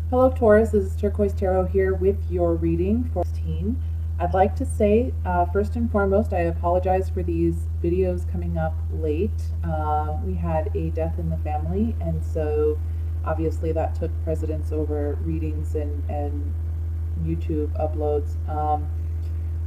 Hello Taurus, this is Turquoise Tarot here with your reading for 16. I'd like to say, first and foremost, I apologize for these videos coming up late. We had a death in the family, and so obviously that took precedence over readings and YouTube uploads.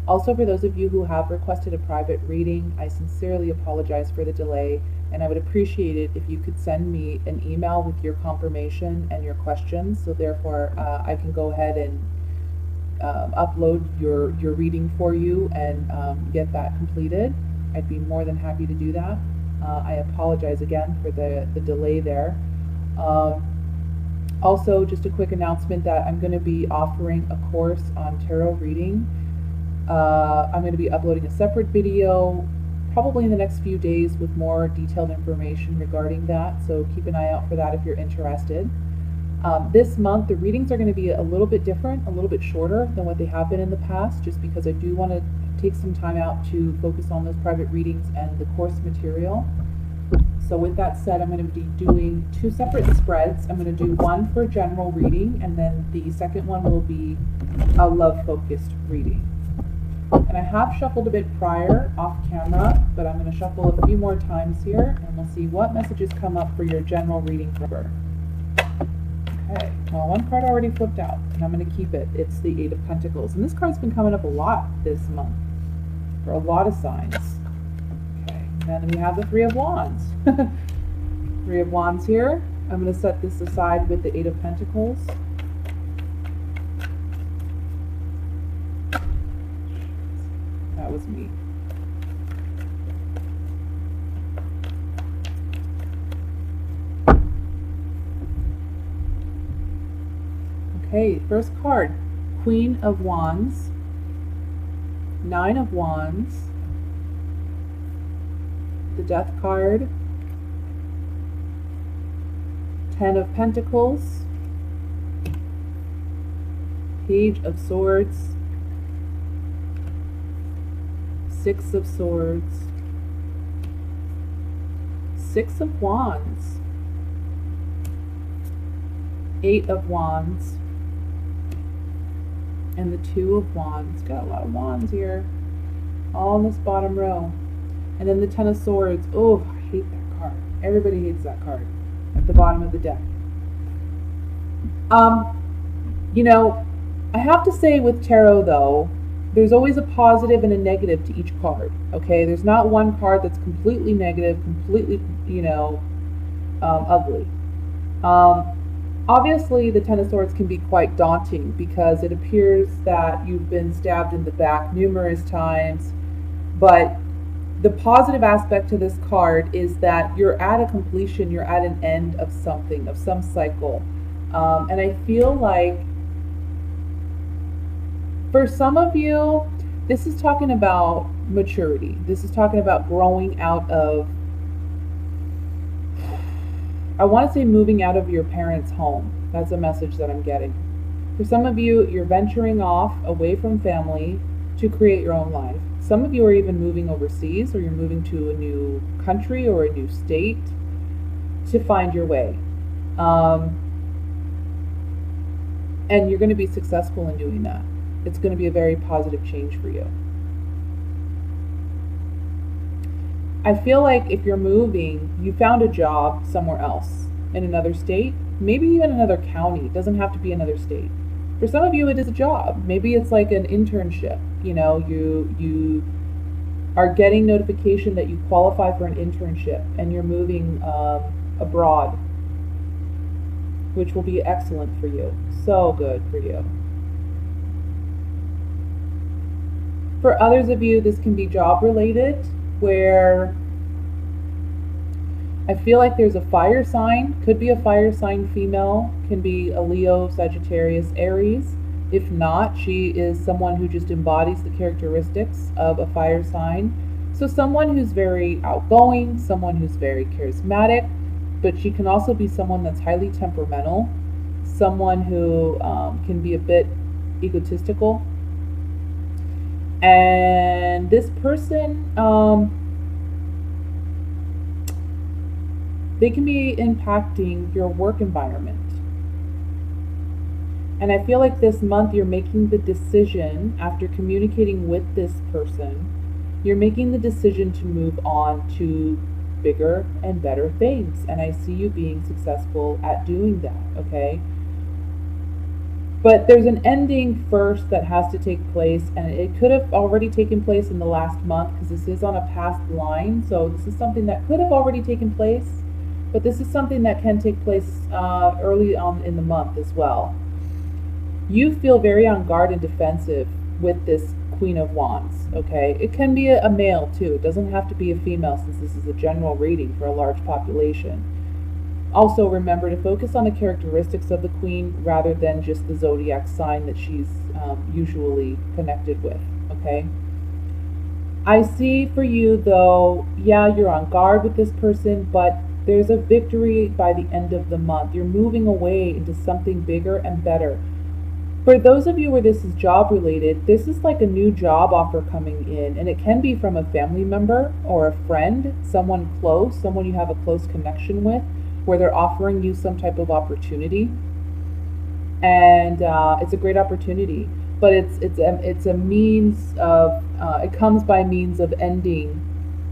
Also, for those of you who have requested a private reading, I sincerely apologize for the delay, and I would appreciate it if you could send me an email with your confirmation and your questions, so therefore I can go ahead and upload your reading for you and get that completed. I'd be more than happy to do that. I apologize again for the delay there. Also, just a quick announcement that I'm going to be offering a course on tarot reading. I'm going to be uploading a separate video probably in the next few days with more detailed information regarding that, so keep an eye out for that if you're interested. This month the readings are going to be a little bit different, a little bit shorter than what they have been in the past, just because I do want to take some time out to focus on those private readings and the course material. So with that said, I'm going to be doing two separate spreads. I'm going to do one for general reading, and then the second one will be a love-focused reading. And I have shuffled a bit prior off camera, but I'm going to shuffle a few more times here, and we'll see what messages come up for your general reading for. Okay, well, one card already flipped out, and I'm going to keep it. It's the Eight of Pentacles, and this card's been coming up a lot this month for a lot of signs. Okay, and then we have the Three of Wands. Three of Wands here. I'm going to set this aside with the Eight of Pentacles. That was me. Okay, first card, Queen of Wands, Nine of Wands, the Death card, Ten of Pentacles, Page of Swords, Six of Swords, Six of Wands, Eight of Wands, and the Two of Wands. Got a lot of wands here, all in this bottom row. And then the Ten of Swords. Oh, I hate that card. Everybody hates that card at the bottom of the deck. You know, I have to say with tarot though, there's always a positive and a negative to each card, okay? There's not one card that's completely negative, completely, ugly. Obviously, the Ten of Swords can be quite daunting because it appears that you've been stabbed in the back numerous times, but the positive aspect to this card is that you're at a completion, you're at an end of something, of some cycle. And I feel like for some of you, this is talking about maturity. This is talking about growing out of, I want to say moving out of your parents' home. That's a message that I'm getting. For some of you, you're venturing off away from family to create your own life. Some of you are even moving overseas, or you're moving to a new country or a new state to find your way. And you're going to be successful in doing that. It's going to be a very positive change for you. I feel like if you're moving, you found a job somewhere else in another state, maybe even another county. It doesn't have to be another state. For some of you, it is a job. Maybe it's like an internship. You know, you are getting notification that you qualify for an internship and you're moving abroad, which will be excellent for you. So good for you. For others of you, this can be job related, where I feel like there's a fire sign, could be a fire sign female, can be a Leo, Sagittarius, Aries. If not, she is someone who just embodies the characteristics of a fire sign. So someone who's very outgoing, someone who's very charismatic, but she can also be someone that's highly temperamental, someone who can be a bit egotistical. And this person, they can be impacting your work environment. And I feel like this month you're making the decision, after communicating with this person, you're making the decision to move on to bigger and better things. And I see you being successful at doing that, okay? But there's an ending first that has to take place, and it could have already taken place in the last month because this is on a past line. So this is something that could have already taken place, but this is something that can take place early on in the month as well. You feel very on guard and defensive with this Queen of Wands, okay? It can be a male too. It doesn't have to be a female since this is a general reading for a large population. Also remember to focus on the characteristics of the Queen rather than just the zodiac sign that she's usually connected with, okay? I see for you though, yeah, you're on guard with this person, but there's a victory by the end of the month. You're moving away into something bigger and better. For those of you where this is job related, this is like a new job offer coming in, and it can be from a family member or a friend, someone close, someone you have a close connection with, where they're offering you some type of opportunity. And it's a great opportunity, but it's a means of, it comes by means of ending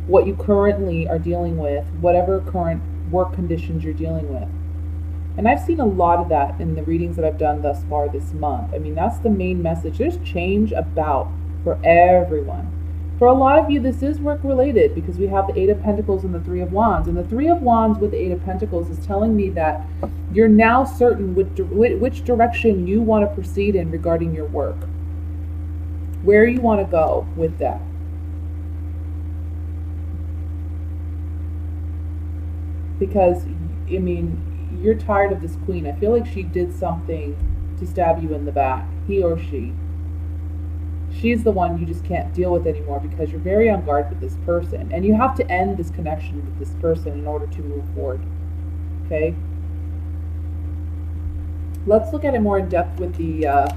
what you currently are dealing with, whatever current work conditions you're dealing with. And I've seen a lot of that in the readings that I've done thus far this month. I mean, that's the main message. There's change about for everyone. For a lot of you, this is work related because we have the Eight of Pentacles and the Three of Wands. And the Three of Wands with the Eight of Pentacles is telling me that you're now certain which direction you want to proceed in regarding your work. Where you want to go with that. Because, I mean, you're tired of this Queen. I feel like she did something to stab you in the back. He or she. She's the one you just can't deal with anymore because you're very on guard with this person. And you have to end this connection with this person in order to move forward. Okay? Let's look at it more in depth with the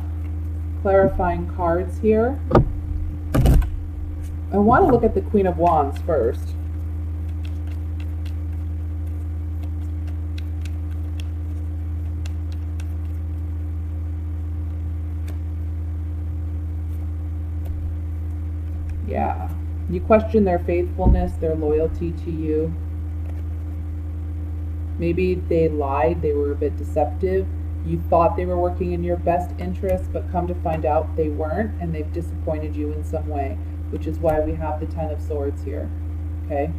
clarifying cards here. I want to look at the Queen of Wands first. Yeah, you question their faithfulness, their loyalty to you. Maybe they lied, they were a bit deceptive. You thought they were working in your best interest, but come to find out they weren't, and they've disappointed you in some way, which is why we have the Ten of Swords here, okay?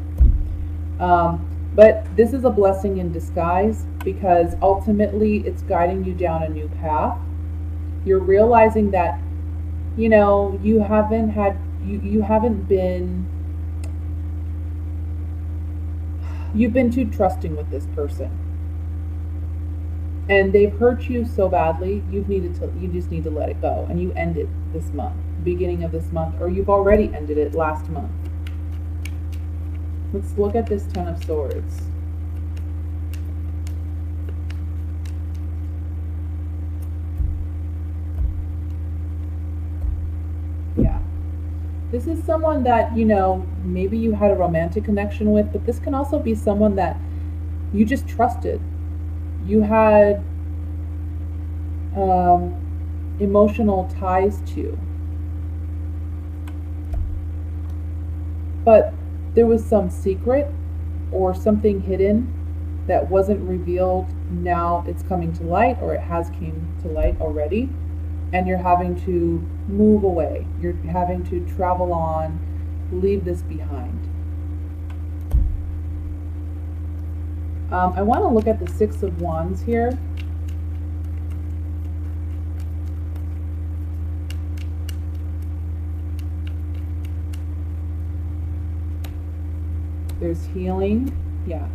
But this is a blessing in disguise because ultimately it's guiding you down a new path. You're realizing that, you know, you haven't been, you've been too trusting with this person. And they've hurt you so badly, you just need to let it go. And you end it this month, beginning of this month, or you've already ended it last month. Let's look at this Ten of Swords. Yeah. This is someone that, you know, maybe you had a romantic connection with, but this can also be someone that you just trusted. You had emotional ties to. But there was some secret or something hidden that wasn't revealed. Now it's coming to light, or it has came to light already. And you're having to move away. You're having to travel on, leave this behind. I want to look at the Six of Wands here. There's healing. Yeah.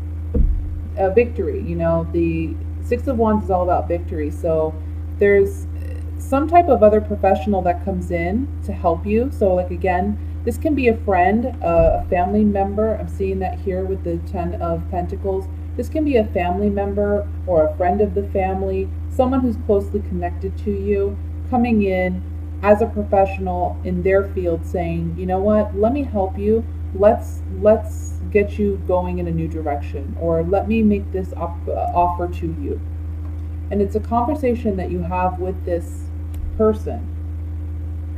Victory. You know, the Six of Wands is all about victory. So there's some type of other professional that comes in to help you. So like again, this can be a friend, a family member. I'm seeing that here with the Ten of Pentacles. This can be a family member or a friend of the family, someone who's closely connected to you, coming in as a professional in their field saying, you know what, let me help you. Let's get you going in a new direction, or let me make this offer to you. And it's a conversation that you have with this person.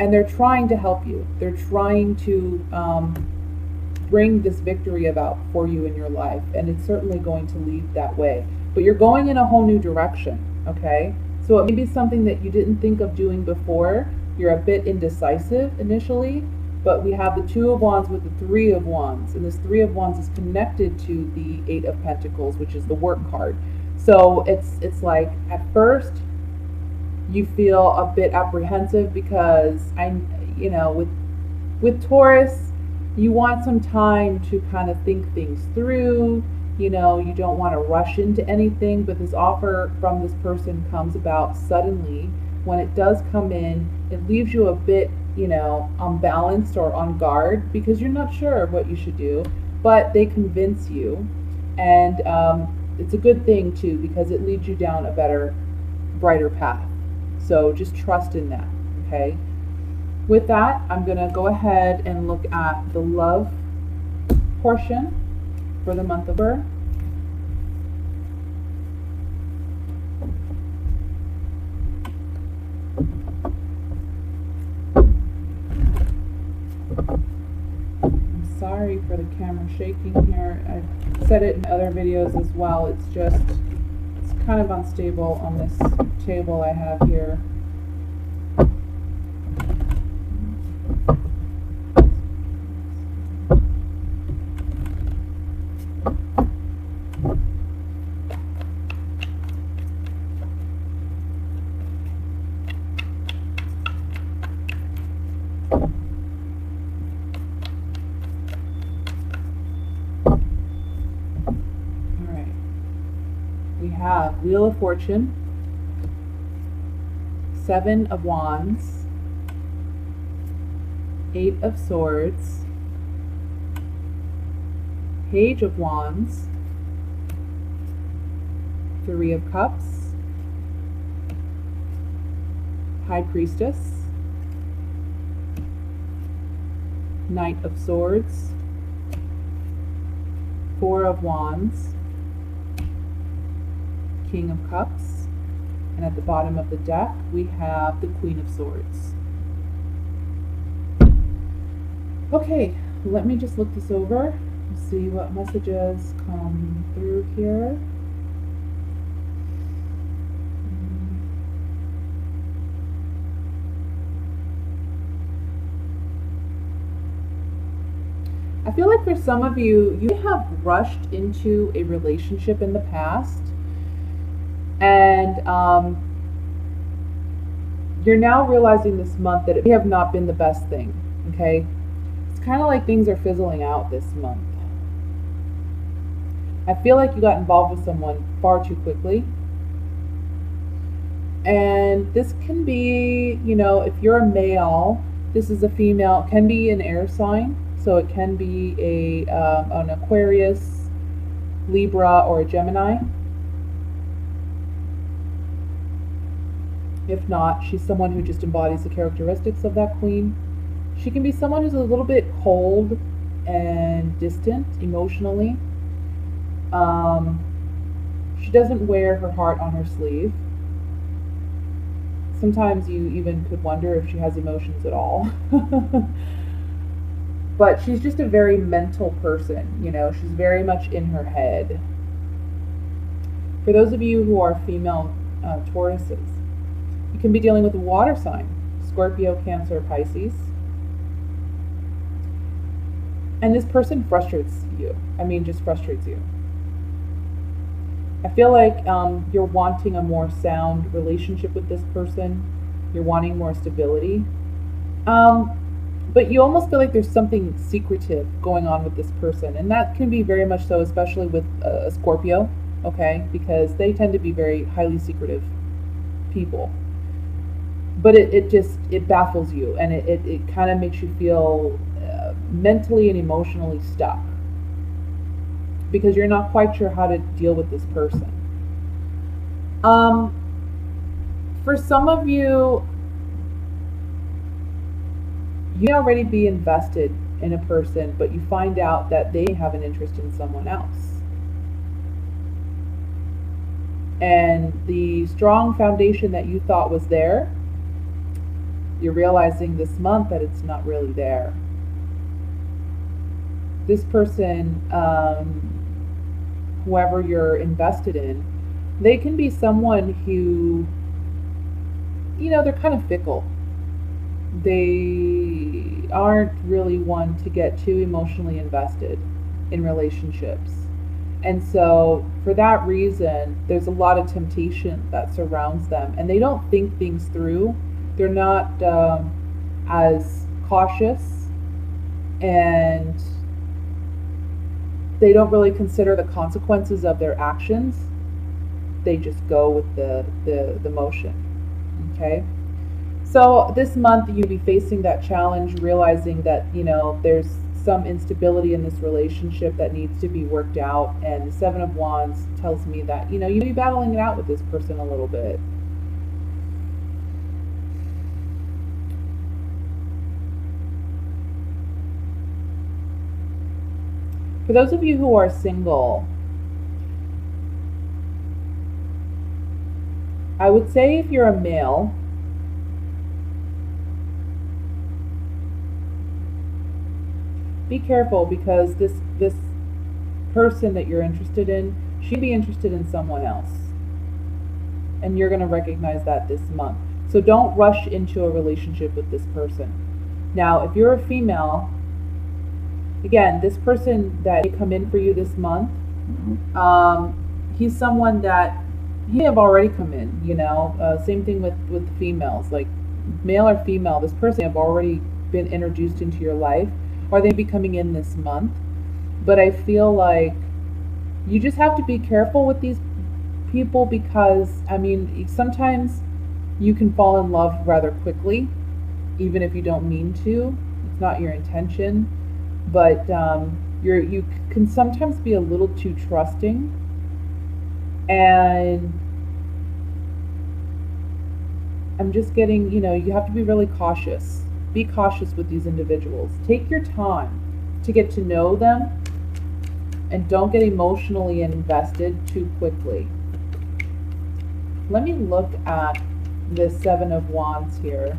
And they're trying to help you. They're trying to bring this victory about for you in your life. And it's certainly going to lead that way. But you're going in a whole new direction, okay? So it may be something that you didn't think of doing before. You're a bit indecisive initially. But we have the Two of Wands with the Three of Wands. And this Three of Wands is connected to the Eight of Pentacles, which is the work card. So it's like at first you feel a bit apprehensive because with Taurus, you want some time to kind of think things through. You don't want to rush into anything, but this offer from this person comes about suddenly. When it does come in, it leaves you a bit, unbalanced or on guard because you're not sure what you should do, but they convince you. And it's a good thing too because it leads you down a better, brighter path. So just trust in that, okay? With that, I'm going to go ahead and look at the love portion for the month of October. I'm sorry for the camera shaking here. I've said it in other videos as well. It's kind of unstable on this table I have here. We have Wheel of Fortune, Seven of Wands, Eight of Swords, Page of Wands, Three of Cups, High Priestess, Knight of Swords, Four of Wands, King of Cups, and at the bottom of the deck we have the Queen of Swords. Okay, let me just look this over and see what messages come through here. I feel like for some of you, you have rushed into a relationship in the past. And you're now realizing this month that it may have not been the best thing, okay? It's kind of like things are fizzling out this month. I feel like you got involved with someone far too quickly. And this can be, if you're a male, this is a female, it can be an air sign. So it can be an Aquarius, Libra, or a Gemini. If not, she's someone who just embodies the characteristics of that queen. She can be someone who's a little bit cold and distant emotionally. She doesn't wear her heart on her sleeve. Sometimes you even could wonder if she has emotions at all. But she's just a very mental person, she's very much in her head. For those of you who are female Tauruses, you can be dealing with a water sign, Scorpio, Cancer, Pisces. And this person frustrates you. Just frustrates you. I feel like you're wanting a more sound relationship with this person. You're wanting more stability. But you almost feel like there's something secretive going on with this person. And that can be very much so, especially with a Scorpio, okay? Because they tend to be very highly secretive people. But it baffles you, and it kind of makes you feel mentally and emotionally stuck because you're not quite sure how to deal with this person. For some of you, you may already be invested in a person, but you find out that they have an interest in someone else. And the strong foundation that you thought was there, you're realizing this month that it's not really there. This person, whoever you're invested in, they can be someone who, they're kind of fickle. They aren't really one to get too emotionally invested in relationships. And so for that reason, there's a lot of temptation that surrounds them, and they don't think things through. They're not as cautious, and they don't really consider the consequences of their actions. They just go with the motion. Okay? So this month you'll be facing that challenge, realizing that, there's some instability in this relationship that needs to be worked out. And the Seven of Wands tells me that, you'll be battling it out with this person a little bit. For those of you who are single, I would say if you're a male, be careful, because this person that you're interested in, she'd be interested in someone else. And you're going to recognize that this month. So don't rush into a relationship with this person. Now, if you're a female, again, this person that may come in for you this month, he's someone that he may have already come in, same thing with females, like male or female, this person may have already been introduced into your life, or they may be coming in this month. But I feel like you just have to be careful with these people, because, sometimes you can fall in love rather quickly, even if you don't mean to. It's not your intention. But you can sometimes be a little too trusting, and I'm just getting, you have to be really cautious. Be cautious with these individuals. Take your time to get to know them, and don't get emotionally invested too quickly. Let me look at the Seven of Wands here.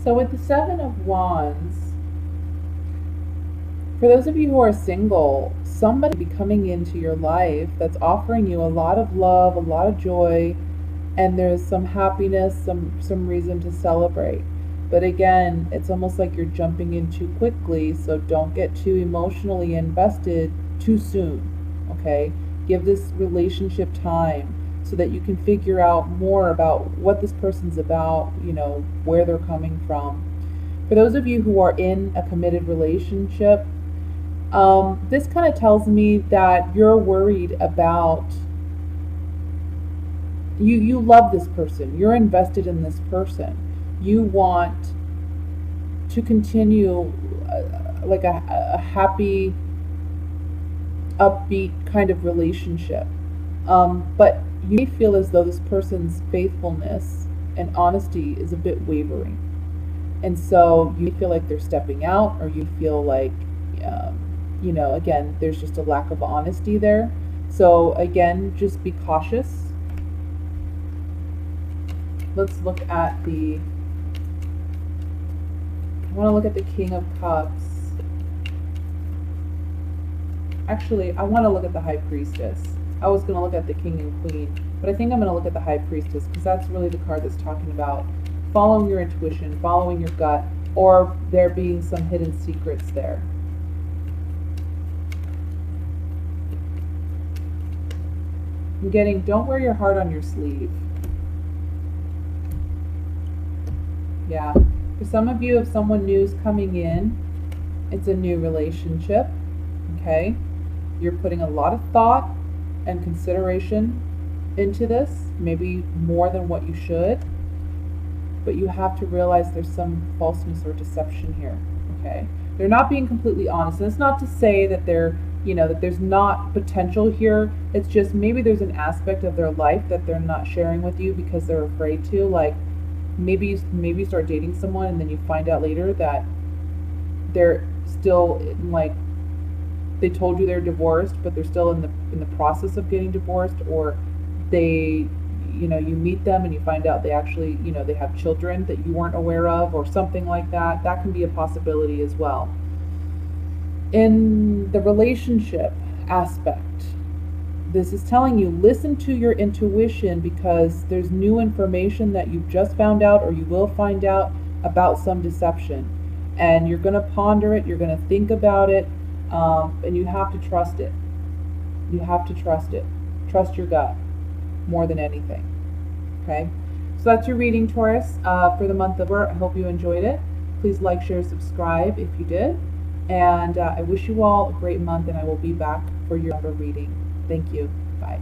So with the Seven of Wands, for those of you who are single, somebody will be coming into your life that's offering you a lot of love, a lot of joy, and there's some happiness, some reason to celebrate. But again, it's almost like you're jumping in too quickly, so don't get too emotionally invested too soon, okay? Give this relationship time so that you can figure out more about what this person's about, where they're coming from. For those of you who are in a committed relationship, this kind of tells me that you're worried about, you love this person, you're invested in this person, you want to continue like a happy, upbeat kind of relationship, but you may feel as though this person's faithfulness and honesty is a bit wavering, and so you feel like they're stepping out, or you feel like again, there's just a lack of honesty there. So again, just be cautious. Let's look at I want to look at the King of Cups. Actually, I want to look at the High Priestess. I was going to look at the King and Queen, but I think I'm going to look at the High Priestess, because that's really the card that's talking about following your intuition, following your gut, or there being some hidden secrets there. I'm getting, don't wear your heart on your sleeve. Yeah. For some of you, if someone new is coming in, it's a new relationship, okay? You're putting a lot of thought and consideration into this, maybe more than what you should. but you have to realize there's some falseness or deception here, okay? They're not being completely honest, and it's not to say that they're, that there's not potential here. It's just maybe there's an aspect of their life that they're not sharing with you because they're afraid to. Like maybe you start dating someone and then you find out later that they're still like, they told you they're divorced, but they're still in the process of getting divorced, or they, you meet them and you find out they actually, they have children that you weren't aware of, or something like that. That can be a possibility as well. In the relationship aspect, this is telling you, listen to your intuition, because there's new information that you've just found out or you will find out about some deception. And you're going to ponder it, you're going to think about it, and you have to trust it. You have to trust it. Trust your gut more than anything. Okay? So that's your reading, Taurus, for the month of October. I hope you enjoyed it. Please like, share, subscribe if you did. And I wish you all a great month, and I will be back for your number reading. Thank you. Bye.